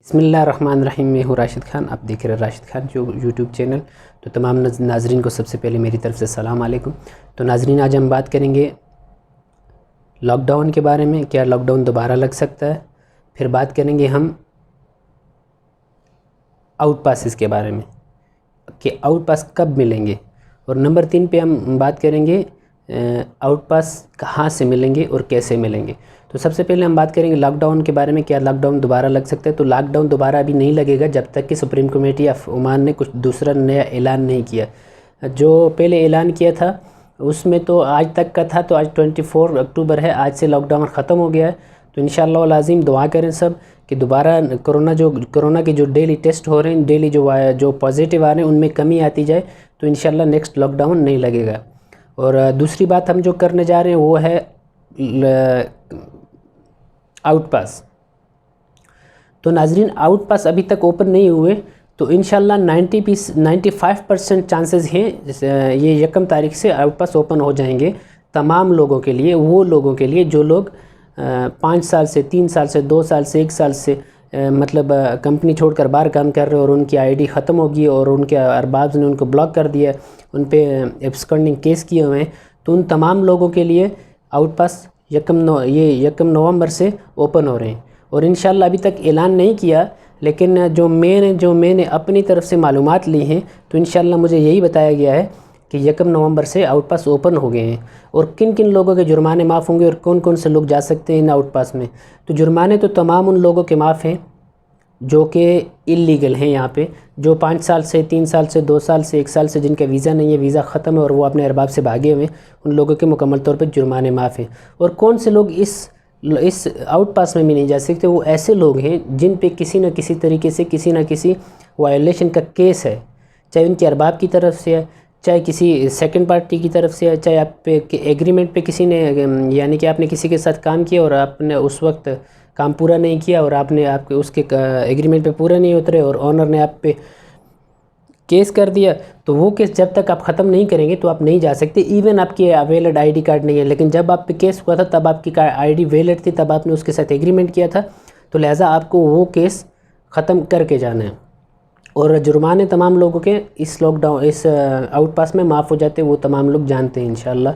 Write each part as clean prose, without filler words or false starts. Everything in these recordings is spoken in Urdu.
بسم اللہ الرحمن الرحیم، میں ہوں راشد خان، آپ دیکھ رہے ہیں راشد خان جو یوٹیوب چینل۔ تو تمام ناظرین کو سب سے پہلے میری طرف سے السلام علیکم۔ تو ناظرین، آج ہم بات کریں گے لاک ڈاؤن کے بارے میں، کیا لاک ڈاؤن دوبارہ لگ سکتا ہے۔ پھر بات کریں گے ہم آؤٹ پاسز کے بارے میں کہ آؤٹ پاس کب ملیں گے، اور نمبر 3 پہ ہم بات کریں گے آؤٹ پاس کہاں سے ملیں گے اور کیسے ملیں گے۔ تو سب سے پہلے ہم بات کریں گے لاک ڈاؤن کے بارے میں، کیا لاک ڈاؤن دوبارہ لگ سکتا ہے۔ تو لاک ڈاؤن دوبارہ ابھی نہیں لگے گا جب تک کہ سپریم کمیٹی آف عمان نے کچھ دوسرا نیا اعلان نہیں کیا۔ جو پہلے اعلان کیا تھا اس میں تو آج تک کا تھا، تو آج 24 اکتوبر ہے، آج سے لاک ڈاؤن ختم ہو گیا ہے۔ تو انشاءاللہ العظیم دعا کریں سب کہ دوبارہ کرونا کے جو ڈیلی ٹیسٹ ہو رہے ہیں، ڈیلی جو پازیٹیو آ رہے ہیں ان میں کمی آتی جائے، تو انشاءاللہ نیکسٹ لاک ڈاؤن نہیں لگے گا۔ اور دوسری بات ہم جو کرنے جا رہے ہیں وہ ہے آؤٹ پاس۔ تو ناظرین، آؤٹ پاس ابھی تک اوپن نہیں ہوئے، تو انشاءاللہ 95% چانسز ہیں یہ 1 تاریخ سے آؤٹ پاس اوپن ہو جائیں گے تمام لوگوں کے لیے، وہ لوگوں کے لیے جو لوگ 5 سال سے 3 سال سے 2 سال سے 1 سال سے مطلب کمپنی چھوڑ کر باہر کام کر رہے ہیں اور ان کی ID ختم ہوگی اور ان کے ارباب نے ان کو بلاک کر دیا، ان پہ ایبسکانڈنگ کیس کیے ہوئے ہیں، تو ان تمام لوگوں کے لیے آؤٹ پاس 1 نومبر سے اوپن ہو رہے ہیں۔ اور انشاءاللہ ابھی تک اعلان نہیں کیا، لیکن جو میں نے اپنی طرف سے معلومات لی ہیں، تو انشاءاللہ مجھے یہی بتایا گیا ہے کہ 1 نومبر سے آؤٹ پاس اوپن ہو گئے ہیں، اور کن کن لوگوں کے جرمانے معاف ہوں گے اور کون سے لوگ جا سکتے ہیں ان آؤٹ پاس میں۔ تو جرمانے تو تمام ان لوگوں کے معاف ہیں جو کہ اللیگل ہیں یہاں پہ، جو 5 سال سے 3 سال سے 2 سال سے 1 سال سے جن کا ویزا نہیں ہے، ویزا ختم ہے اور وہ اپنے ارباب سے بھاگے ہوئے ہیں، ان لوگوں کے مکمل طور پہ جرمانے معاف ہیں۔ اور کون سے لوگ اس آؤٹ پاس میں بھی نہیں جا سکتے، وہ ایسے لوگ ہیں جن پہ کسی نہ کسی طریقے سے کسی نہ کسی وائلیشن کا کیس ہے، چاہے ان کے ارباب کی طرف سے ہے، چاہے کسی سیکنڈ پارٹی کی طرف سے ہے، چاہے آپ پہ ایگریمنٹ پہ کسی نے، یعنی کہ آپ نے کسی کے ساتھ کام کیا اور آپ نے اس وقت کام پورا نہیں کیا اور آپ کے اس کے ایگریمنٹ پہ پورا نہیں اترے اور آنر نے آپ پہ کیس کر دیا، تو وہ کیس جب تک آپ ختم نہیں کریں گے تو آپ نہیں جا سکتے۔ ایون آپ کی ویلڈ ID کارڈ نہیں ہے، لیکن جب آپ پہ کیس ہوا تھا تب آپ کی ID ویلڈ تھی، تب آپ نے اس کے ساتھ ایگریمنٹ کیا تھا، تو لہٰذا آپ کو وہ کیس ختم کر کے جانا ہے۔ اور جرمانے تمام لوگوں کے اس آؤٹ پاس میں معاف ہو جاتے ہیں، وہ تمام لوگ جانتے ہیں انشاءاللہ۔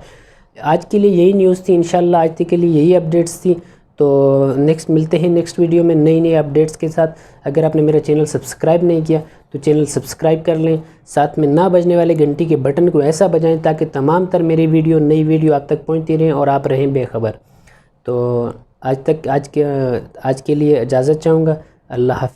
آج کے لیے یہی نیوز تھی، انشاءاللہ آج تک کے لیے یہی اپڈیٹس تھی۔ تو ملتے ہیں نیکسٹ ویڈیو میں نئی اپڈیٹس کے ساتھ۔ اگر آپ نے میرا چینل سبسکرائب نہیں کیا تو چینل سبسکرائب کر لیں، ساتھ میں نہ بجنے والے گھنٹی کے بٹن کو ایسا بجائیں تاکہ تمام تر میری نئی ویڈیو آپ تک پہنچتی رہیں اور آپ رہیں بے خبر۔ تو آج کے لیے اجازت چاہوں گا۔ اللہ حافظ۔